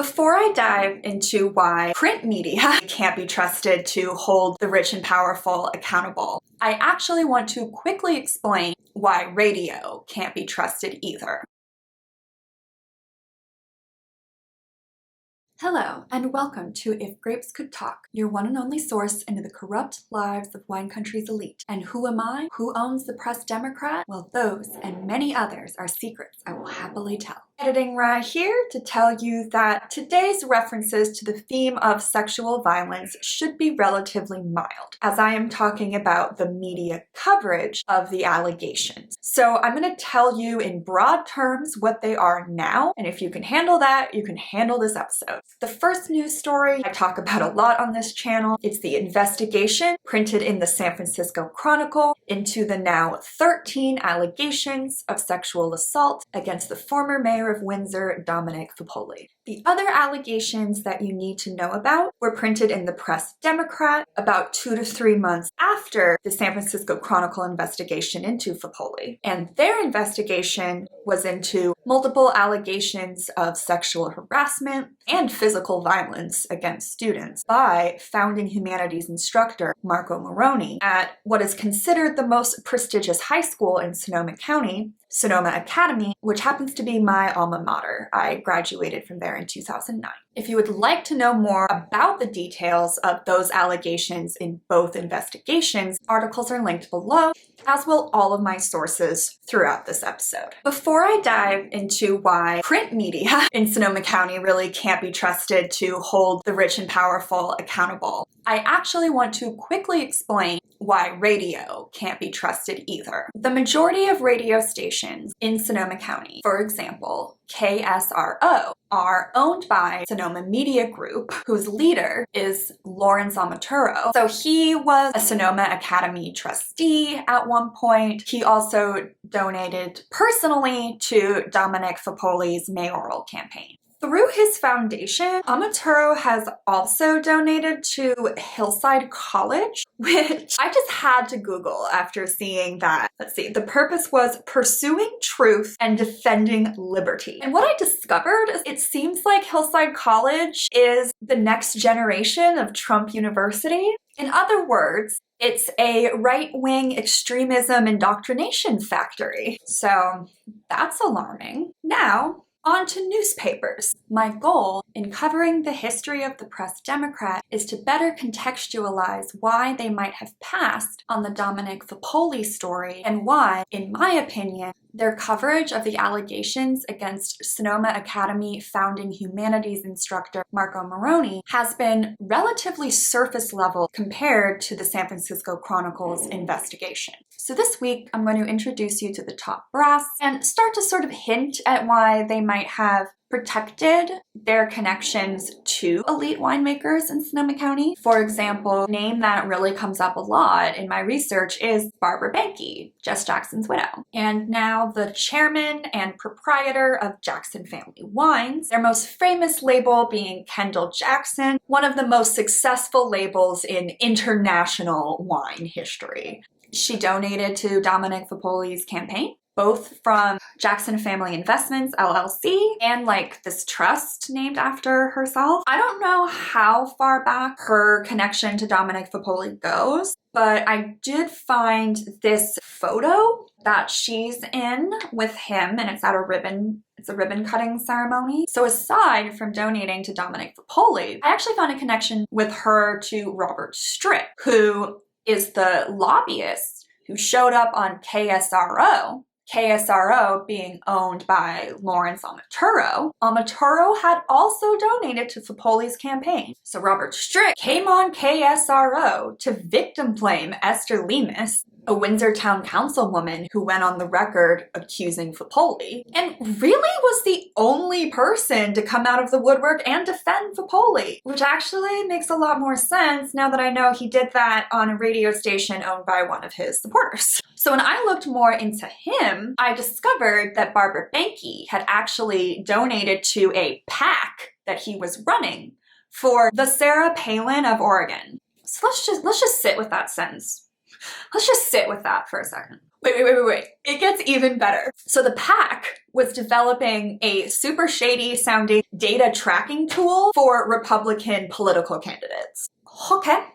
Before I dive into why print media can't be trusted to hold the rich and powerful accountable, I actually want to quickly explain why radio can't be trusted either. Hello, and welcome to If Grapes Could Talk, your one and only source into the corrupt lives of wine country's elite. And who am I? Who owns the Press Democrat? Well, those and many others are secrets I will happily tell. Editing right here to tell you that today's references to the theme of sexual violence should be relatively mild, as I am talking about the media coverage of the allegations. So I'm going to tell you in broad terms what they are now, and if you can handle that, you can handle this episode. The first news story I talk about a lot on this channel is the investigation printed in the San Francisco Chronicle into the now 13 allegations of sexual assault against the former mayor of Windsor, Dominic Foppoli. The other allegations that you need to know about were printed in the Press Democrat about 2 to 3 months after the San Francisco Chronicle investigation into Foppoli. And their investigation was into multiple allegations of sexual harassment and physical violence against students by founding humanities instructor Marco Moroni at what is considered the most prestigious high school in Sonoma County, Sonoma Academy, which happens to be my alma mater. I graduated from there in 2009. If you would like to know more about the details of those allegations in both investigations, articles are linked below, as will all of my sources throughout this episode. Before I dive into why print media in Sonoma County really can't be trusted to hold the rich and powerful accountable, I actually want to quickly explain why radio can't be trusted either. The majority of radio stations in Sonoma County, for example, KSRO, are owned by Sonoma Media Group, whose leader is Lawrence Amaturo. So he was a Sonoma Academy trustee at one point. He also donated personally to Dominic Foppoli's mayoral campaign. Through his foundation, Amaturo has also donated to Hillside College, which I just had to Google after seeing that. Let's see, the purpose was pursuing truth and defending liberty. And what I discovered is it seems like Hillside College is the next generation of Trump University. In other words, it's a right-wing extremism indoctrination factory. So that's alarming. Now, on to newspapers. My goal in covering the history of the Press Democrat is to better contextualize why they might have passed on the Dominic Foppoli story and why, in my opinion, their coverage of the allegations against Sonoma Academy founding humanities instructor Marco Moroni has been relatively surface level compared to the San Francisco Chronicle's investigation. So this week, I'm going to introduce you to the top brass and start to sort of hint at why they might have protected their connections to elite winemakers in Sonoma County. For example, a name that really comes up a lot in my research is Barbara Banke, Jess Jackson's widow, and now the chairman and proprietor of Jackson Family Wines, their most famous label being Kendall Jackson, one of the most successful labels in international wine history. She donated to Dominic Foppoli's campaign, both from Jackson Family Investments, LLC, and like this trust named after herself. I don't know how far back her connection to Dominic Foppoli goes, but I did find this photo that she's in with him, and it's at a ribbon cutting ceremony. So aside from donating to Dominic Foppoli, I actually found a connection with her to Robert Strick, who is the lobbyist who showed up on KSRO being owned by Lawrence Amaturo. Amaturo had also donated to Foppoli's campaign. So Robert Strick came on KSRO to victim blame Esther Lemus, a Windsor Town Councilwoman who went on the record accusing Foppoli, and really was the only person to come out of the woodwork and defend Foppoli, which actually makes a lot more sense now that I know he did that on a radio station owned by one of his supporters. So when I looked more into him, I discovered that Barbara Banke had actually donated to a PAC that he was running for the Sarah Palin of Oregon. So let's just sit with that sentence. Let's just sit with that for a second. Wait. It gets even better. So the PAC was developing a super shady sounding data tracking tool for Republican political candidates. Okay.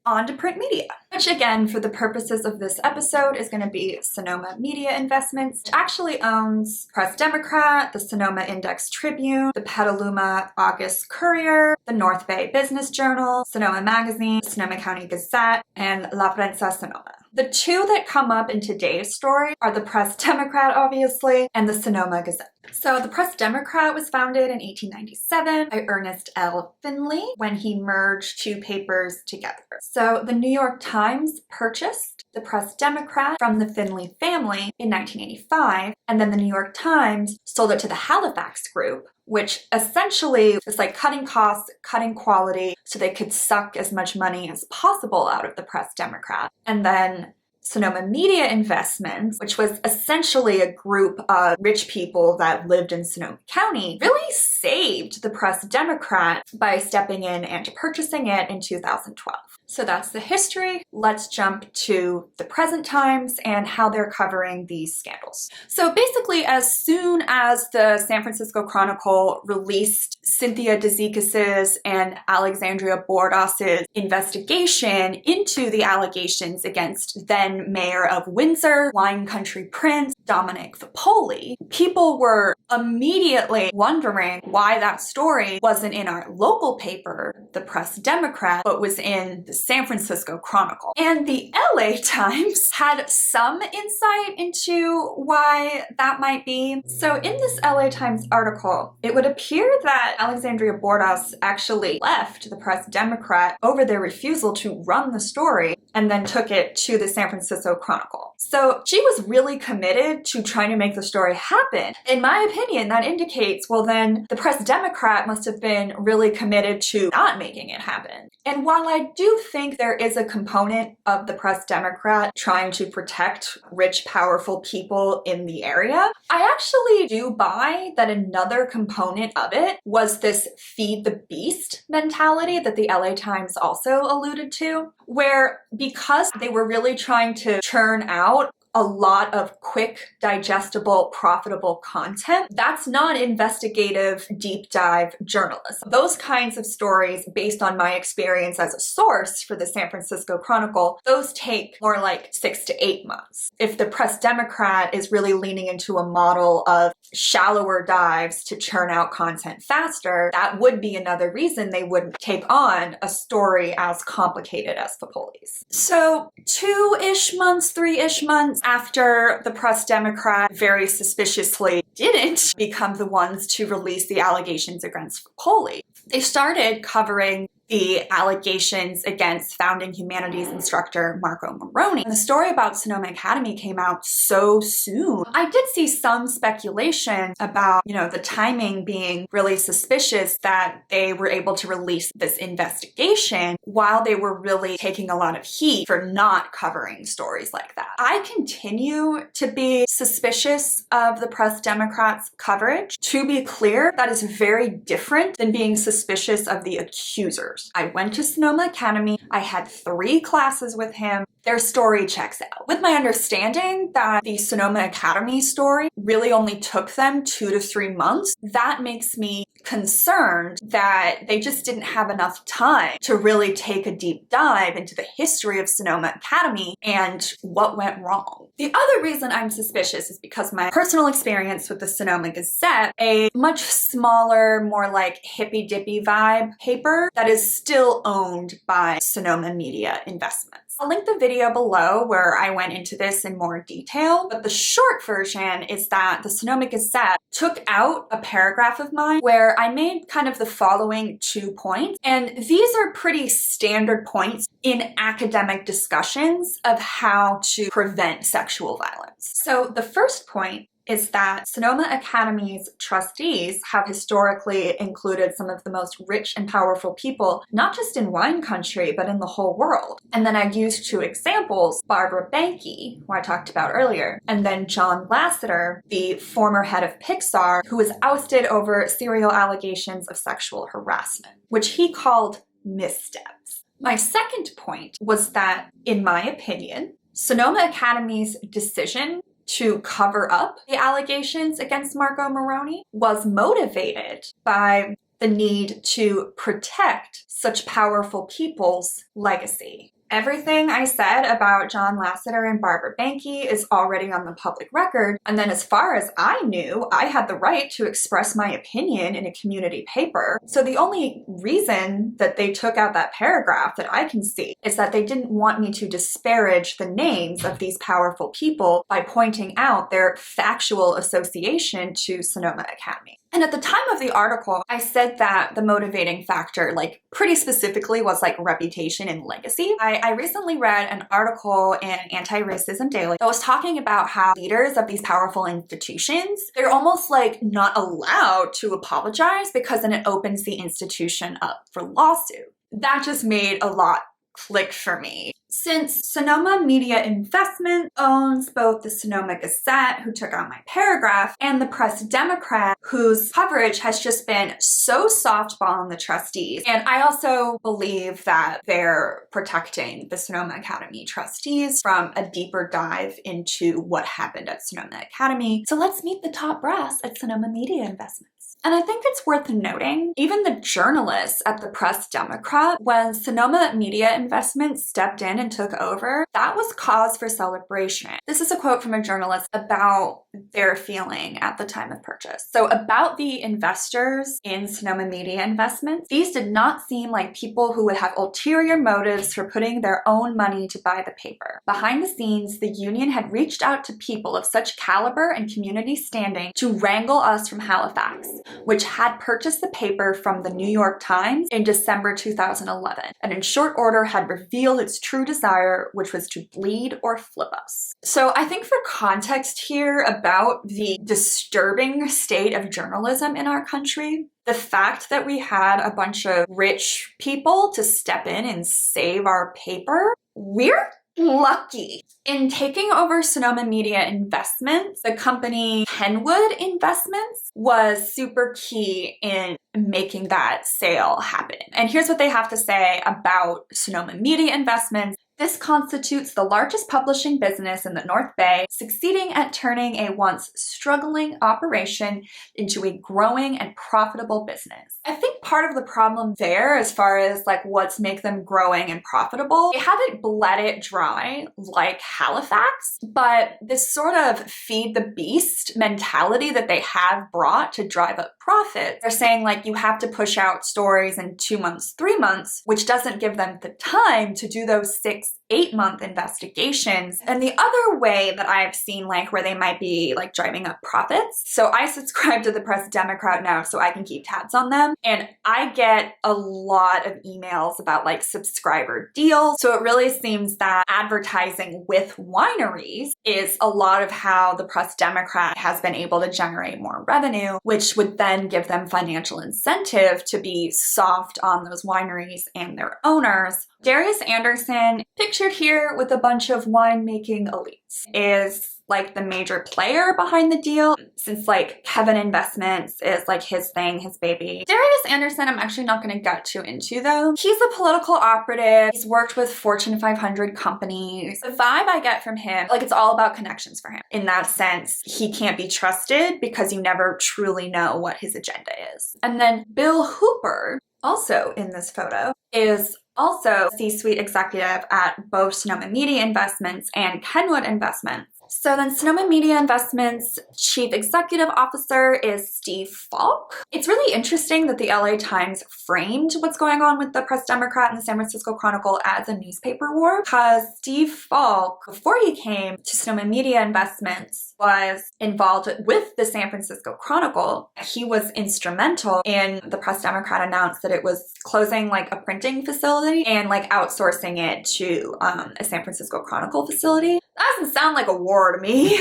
On to print media, which again, for the purposes of this episode, is going to be Sonoma Media Investments, which actually owns Press Democrat, the Sonoma Index Tribune, the Petaluma August Courier, the North Bay Business Journal, Sonoma Magazine, Sonoma County Gazette, and La Prensa Sonoma. The two that come up in today's story are the Press Democrat, obviously, and the Sonoma Gazette. So the Press Democrat was founded in 1897 by Ernest L. Finley when he merged two papers together. So the New York Times purchased the Press Democrat from the Finley family in 1985, and then the New York Times sold it to the Halifax Group, which essentially is like cutting costs, cutting quality, so they could suck as much money as possible out of the Press Democrat. And then Sonoma Media Investments, which was essentially a group of rich people that lived in Sonoma County, really saved the Press Democrat by stepping in and purchasing it in 2012. So that's the history. Let's jump to the present times and how they're covering these scandals. So basically, as soon as the San Francisco Chronicle released Cynthia Dezikis' and Alexandria Bordas' investigation into the allegations against then Mayor of Windsor, wine country prince Dominic Foppoli, people were immediately wondering why that story wasn't in our local paper, the Press Democrat, but was in the San Francisco Chronicle. And the LA Times had some insight into why that might be. So in this LA Times article, it would appear that Alexandria Bordas actually left the Press Democrat over their refusal to run the story and then took it to the San Francisco Chronicle. So she was really committed to trying to make the story happen. In my opinion, that indicates, well, then the Press Democrat must have been really committed to not making it happen. And while I do think there is a component of the Press Democrat trying to protect rich, powerful people in the area, I actually do buy that another component of it was this feed the beast mentality that the LA Times also alluded to, where because they were really trying to churn out a lot of quick, digestible, profitable content. That's not investigative, deep dive journalism. Those kinds of stories, based on my experience as a source for the San Francisco Chronicle, those take more like 6 to 8 months. If the Press Democrat is really leaning into a model of shallower dives to churn out content faster, that would be another reason they wouldn't take on a story as complicated as Foppoli's. So 2-ish months, 3-ish months after the Press Democrat very suspiciously didn't become the ones to release the allegations against Foppoli, they started covering the allegations against founding humanities instructor Marco Moroni. The story about Sonoma Academy came out so soon. I did see some speculation about, the timing being really suspicious, that they were able to release this investigation while they were really taking a lot of heat for not covering stories like that. I continue to be suspicious of the Press Democrats' coverage. To be clear, that is very different than being suspicious of the accusers. I went to Sonoma Academy. I had 3 classes with him. Their story checks out. With my understanding that the Sonoma Academy story really only took them 2 to 3 months, that makes me concerned that they just didn't have enough time to really take a deep dive into the history of Sonoma Academy and what went wrong. The other reason I'm suspicious is because my personal experience with the Sonoma Gazette, a much smaller, more like hippy-dippy vibe paper that is still owned by Sonoma Media Investments. I'll link the video below where I went into this in more detail, but the short version is that the Sonoma Gazette took out a paragraph of mine where I made kind of the following 2 points, and these are pretty standard points in academic discussions of how to prevent sexual violence. So the first point is that Sonoma Academy's trustees have historically included some of the most rich and powerful people, not just in wine country, but in the whole world. And then I used 2 examples, Barbara Banke, who I talked about earlier, and then John Lasseter, the former head of Pixar, who was ousted over serial allegations of sexual harassment, which he called missteps. My second point was that, in my opinion, Sonoma Academy's decision to cover up the allegations against Marco Moroni was motivated by the need to protect such powerful people's legacy. Everything I said about John Lasseter and Barbara Banke is already on the public record, and then as far as I knew, I had the right to express my opinion in a community paper. So the only reason that they took out that paragraph that I can see is that they didn't want me to disparage the names of these powerful people by pointing out their factual association to Sonoma Academy. And at the time of the article, I said that the motivating factor, like pretty specifically, was like reputation and legacy. I recently read an article in Anti-Racism Daily that was talking about how leaders of these powerful institutions, they're almost like not allowed to apologize because then it opens the institution up for lawsuit. That just made a lot click for me. Since Sonoma Media Investments owns both the Sonoma Gazette, who took out my paragraph, and the Press Democrat, whose coverage has just been so softballing the trustees. And I also believe that they're protecting the Sonoma Academy trustees from a deeper dive into what happened at Sonoma Academy. So let's meet the top brass at Sonoma Media Investments. And I think it's worth noting, even the journalists at the Press Democrat, when Sonoma Media Investments stepped in and took over, that was cause for celebration. This is a quote from a journalist about their feeling at the time of purchase. So about the investors in Sonoma Media Investments, these did not seem like people who would have ulterior motives for putting their own money to buy the paper. Behind the scenes, the union had reached out to people of such caliber and community standing to wrangle us from Halifax, which had purchased the paper from the New York Times in December 2011, and in short order had revealed its true desire, which was to bleed or flip us. So I think for context here about the disturbing state of journalism in our country, the fact that we had a bunch of rich people to step in and save our paper, we're lucky. In taking over Sonoma Media Investments, the company Kenwood Investments was super key in making that sale happen. And here's what they have to say about Sonoma Media Investments. This constitutes the largest publishing business in the North Bay, succeeding at turning a once struggling operation into a growing and profitable business. I think part of the problem there, as far as like what's make them growing and profitable, they haven't bled it dry like Halifax, but this sort of feed the beast mentality that they have brought to drive up profits. They're saying like you have to push out stories in 2 months, 3 months, which doesn't give them the time to do those 6-8-month investigations. And the other way that I've seen like where they might be like driving up profits. So I subscribe to the Press Democrat now so I can keep tabs on them. And I get a lot of emails about like subscriber deals. So it really seems that advertising with wineries is a lot of how the Press Democrat has been able to generate more revenue, which would then give them financial incentive to be soft on those wineries and their owners. Darius Anderson, pictured here with a bunch of winemaking elites, is like the major player behind the deal, since like Kevin Investments is like his thing, his baby. Darius Anderson, I'm actually not going to get too into though. He's a political operative. He's worked with Fortune 500 companies. The vibe I get from him, like it's all about connections for him. In that sense, he can't be trusted because you never truly know what his agenda is. And then Bill Hooper, also in this photo, is also a C-suite executive at both Sonoma Media Investments and Kenwood Investments. So then Sonoma Media Investments Chief Executive Officer is Steve Falk. It's really interesting that the LA Times framed what's going on with the Press Democrat and the San Francisco Chronicle as a newspaper war, because Steve Falk, before he came to Sonoma Media Investments, was involved with the San Francisco Chronicle. He was instrumental in the Press Democrat announced that it was closing like a printing facility and like outsourcing it to a San Francisco Chronicle facility. That doesn't sound like a war to me.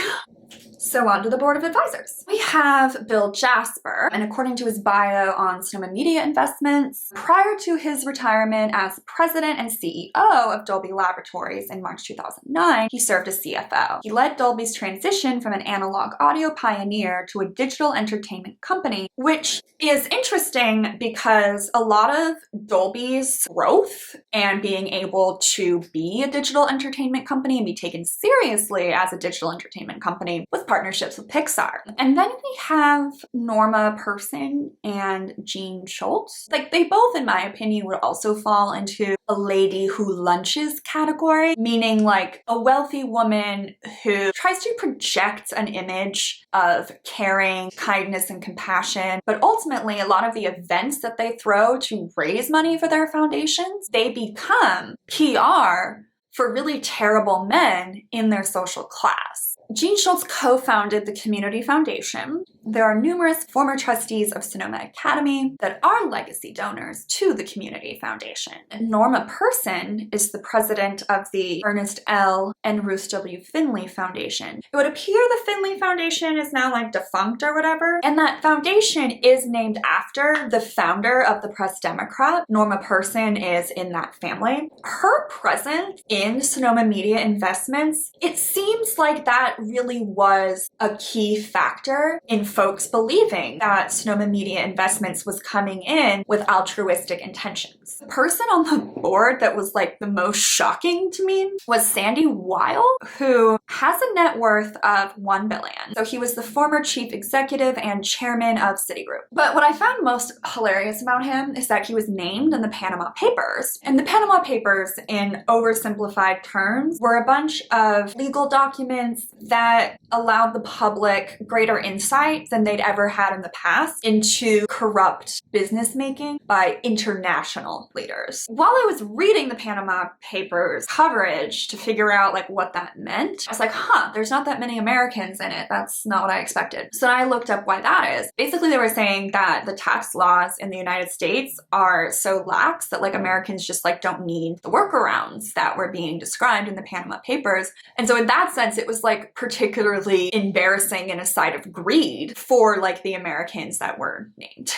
So on to the board of advisors. We have Bill Jasper, and according to his bio on Sonoma Media Investments, prior to his retirement as president and CEO of Dolby Laboratories in March 2009, he served as CFO. He led Dolby's transition from an analog audio pioneer to a digital entertainment company, which is interesting because a lot of Dolby's growth and being able to be a digital entertainment company and be taken seriously as a digital entertainment company was partnerships with Pixar. And then we have Norma Person and Jean Schultz. Like, they both, in my opinion, would also fall into a lady who lunches category, meaning like a wealthy woman who tries to project an image of caring, kindness, and compassion. But ultimately, a lot of the events that they throw to raise money for their foundations, they become PR for really terrible men in their social class. Jean Schultz co-founded the Community Foundation. There are numerous former trustees of Sonoma Academy that are legacy donors to the Community Foundation. Norma Person is the president of the Ernest L. and Ruth W. Finley Foundation. It would appear the Finley Foundation is now like defunct or whatever, and that foundation is named after the founder of the Press Democrat. Norma Person is in that family. Her presence in Sonoma Media Investments, it seems like that really was a key factor in folks believing that Sonoma Media Investments was coming in with altruistic intentions. The person on the board that was like the most shocking to me was Sandy Weil, who has a net worth of $1 billion. So he was the former chief executive and chairman of Citigroup. But what I found most hilarious about him is that he was named in the Panama Papers. And the Panama Papers, in oversimplified terms, were a bunch of legal documents that allowed the public greater insight than they'd ever had in the past into corrupt business making by international leaders. While I was reading the Panama Papers coverage to figure out like what that meant, I was like, there's not that many Americans in it. That's not what I expected. So I looked up why that is. Basically, they were saying that the tax laws in the United States are so lax that like Americans just like don't need the workarounds that were being described in the Panama Papers. And so in that sense, it was like particularly embarrassing and a sign of greed for like the Americans that were named.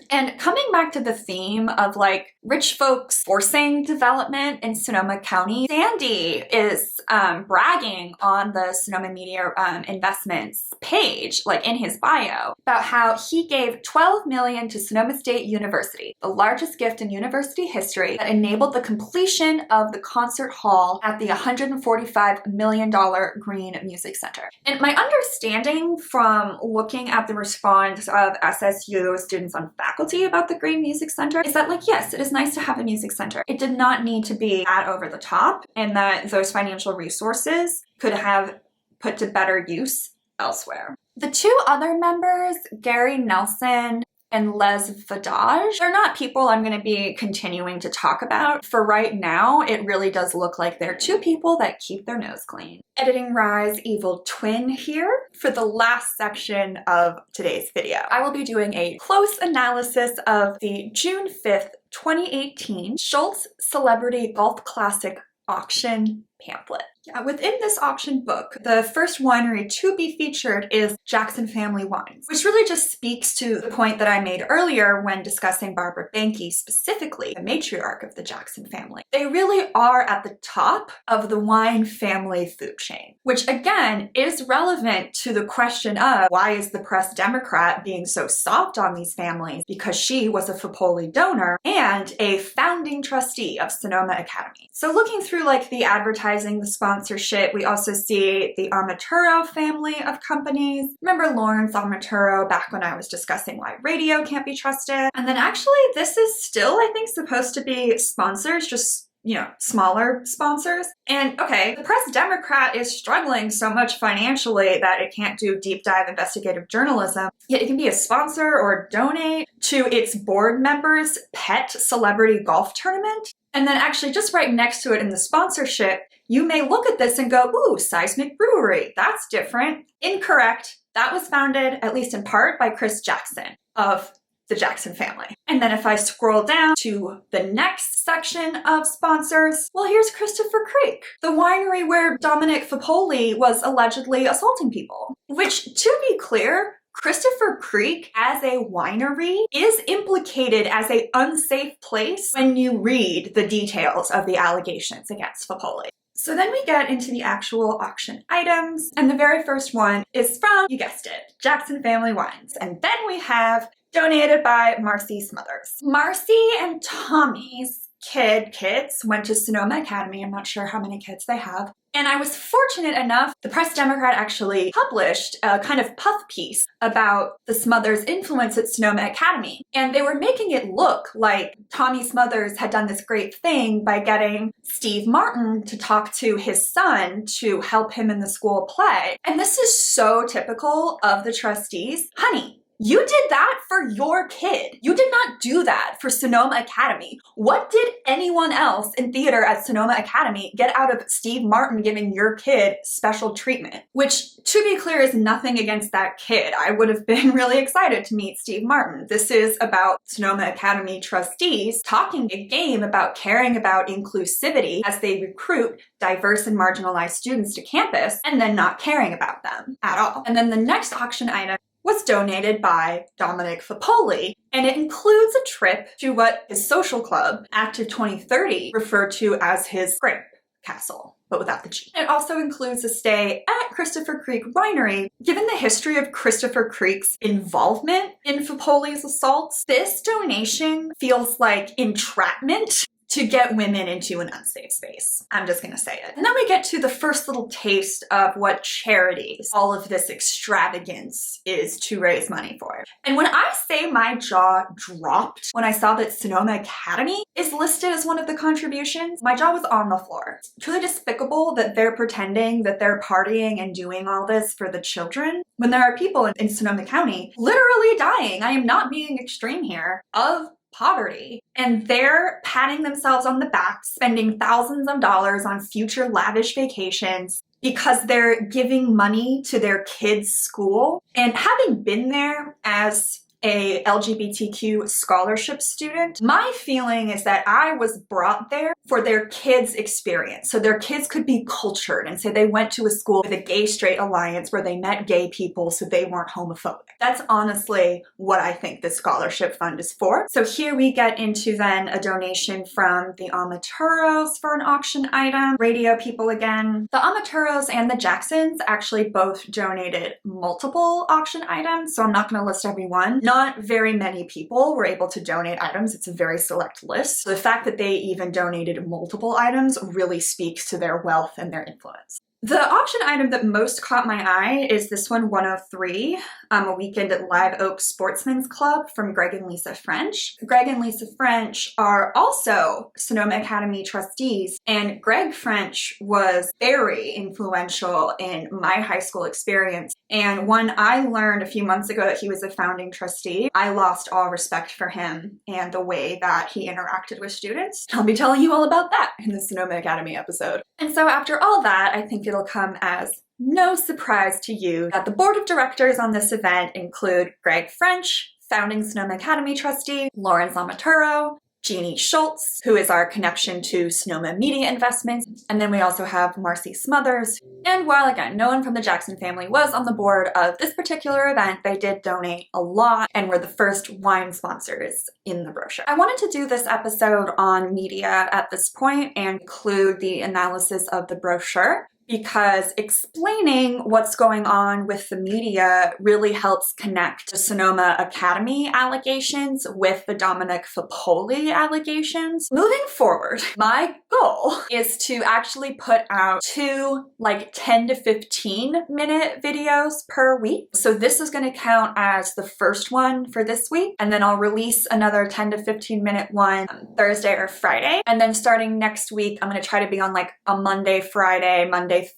And coming back to the theme of like rich folks forcing development in Sonoma County, Sandy is bragging on the Sonoma Media Investments page, like in his bio, about how he gave $12 million to Sonoma State University, the largest gift in university history that enabled the completion of the concert hall at the $145 million Green Music Center. And my understanding from looking at the response of SSU students on faculty about the Green Music Center is that, like, yes, it is nice to have a music center. It did not need to be that over the top, and that those financial resources could have put to better use elsewhere. The two other members, Gary Nelson and Les Vidage, they're not people I'm going to be continuing to talk about. For right now, it really does look like they're two people that keep their nose clean. Editing Rise Evil Twin here for the last section of today's video. I will be doing a close analysis of the June 5th, 2018 Schultz Celebrity Golf Classic auction pamphlet. Within this auction book, the first winery to be featured is Jackson Family Wines, which really just speaks to the point that I made earlier when discussing Barbara Banke, specifically the matriarch of the Jackson family. They really are at the top of the wine family food chain, which again is relevant to the question of why is the Press Democrat being so soft on these families, because she was a Foppoli donor and a founding trustee of Sonoma Academy. So looking through like the advertising, the sponsorship, we also see the Amaturo family of companies. Remember Lawrence Amaturo back when I was discussing why radio can't be trusted? And then actually this is still, I think, supposed to be sponsors, just, you know, smaller sponsors. And okay, the Press Democrat is struggling so much financially that it can't do deep dive investigative journalism, yet it can be a sponsor or donate to its board members' pet celebrity golf tournament. And then actually just right next to it in the sponsorship, you may look at this and go, ooh, Seismic Brewery, that's different. Incorrect. That was founded, at least in part, by Chris Jackson of the Jackson family. And then if I scroll down to the next section of sponsors, well, here's Christopher Creek, the winery where Dominic Foppoli was allegedly assaulting people. Which, to be clear, Christopher Creek as a winery is implicated as an unsafe place when you read the details of the allegations against Foppoli. So then we get into the actual auction items, and the very first one is from, you guessed it, Jackson Family Wines. And then we have donated by Marcy Smothers. Marcy and Tommy's kids went to Sonoma Academy. I'm not sure how many kids they have. And I was fortunate enough, the Press Democrat actually published a kind of puff piece about the Smothers' influence at Sonoma Academy. And they were making it look like Tommy Smothers had done this great thing by getting Steve Martin to talk to his son to help him in the school play. And this is so typical of the trustees. Honey, you did that for your kid. You did not do that for Sonoma Academy. What did anyone else in theater at Sonoma Academy get out of Steve Martin giving your kid special treatment? Which, to be clear, is nothing against that kid. I would have been really excited to meet Steve Martin. This is about Sonoma Academy trustees talking a game about caring about inclusivity as they recruit diverse and marginalized students to campus and then not caring about them at all. And then the next auction item was donated by Dominic Foppoli, and it includes a trip to what his social club, Active 2030, referred to as his grape castle, but without the G. It also includes a stay at Christopher Creek Winery. Given the history of Christopher Creek's involvement in Foppoli's assaults, this donation feels like entrapment to get women into an unsafe space. I'm just gonna say it. And then we get to the first little taste of what charities all of this extravagance is to raise money for. And when I say my jaw dropped when I saw that Sonoma Academy is listed as one of the contributions, my jaw was on the floor. It's truly despicable that they're pretending that they're partying and doing all this for the children when there are people in Sonoma County literally dying, I am not being extreme here, of poverty. And they're patting themselves on the back, spending thousands of dollars on future lavish vacations because they're giving money to their kids' school. And having been there as a LGBTQ scholarship student, my feeling is that I was brought there for their kids' experience. So their kids could be cultured and say they went to a school with a gay-straight alliance where they met gay people so they weren't homophobic. That's honestly what I think the scholarship fund is for. So here we get into then a donation from the Amaturos for an auction item. Radio people again. The Amaturos and the Jacksons actually both donated multiple auction items, so I'm not going to list every one. Not very many people were able to donate items. It's a very select list. So the fact that they even donated multiple items really speaks to their wealth and their influence. The auction item that most caught my eye is this one, 103, a weekend at Live Oak Sportsman's Club from Greg and Lisa French. Greg and Lisa French are also Sonoma Academy trustees, and Greg French was very influential in my high school experience. And when I learned a few months ago that he was a founding trustee, I lost all respect for him and the way that he interacted with students. I'll be telling you all about that in the Sonoma Academy episode. And so after all that, I think it'll come as no surprise to you that the board of directors on this event include Greg French, founding Sonoma Academy trustee, Lawrence Amaturo, Jeannie Schultz, who is our connection to Sonoma Media Investments, and then we also have Marcy Smothers. And while, again, no one from the Jackson family was on the board of this particular event, they did donate a lot and were the first wine sponsors in the brochure. I wanted to do this episode on media at this point and include the analysis of the brochure, because explaining what's going on with the media really helps connect the Sonoma Academy allegations with the Dominic Foppoli allegations. Moving forward, my goal is to actually put out 2 10 to 15 minute videos per week. So this is going to count as the first one for this week, and then I'll release another 10 to 15 minute one Thursday or Friday. And then starting next week, I'm going to try to be on a Monday, Friday,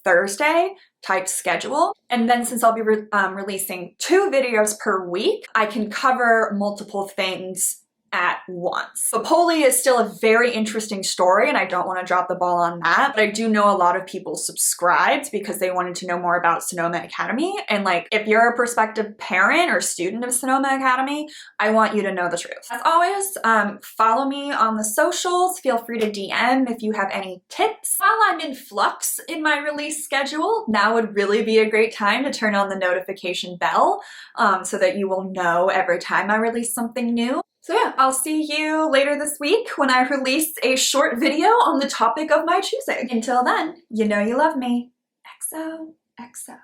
Thursday type schedule. And then since I'll be releasing 2 videos per week, I can cover multiple things at once. Foppoli is still a very interesting story, and I don't want to drop the ball on that, but I do know a lot of people subscribed because they wanted to know more about Sonoma Academy. And like, if you're a prospective parent or student of Sonoma Academy, I want you to know the truth. As always, follow me on the socials. Feel free to DM if you have any tips. While I'm in flux in my release schedule, now would really be a great time to turn on the notification bell so that you will know every time I release something new. So yeah, I'll see you later this week when I release a short video on the topic of my choosing. Until then, you know you love me. XOXO.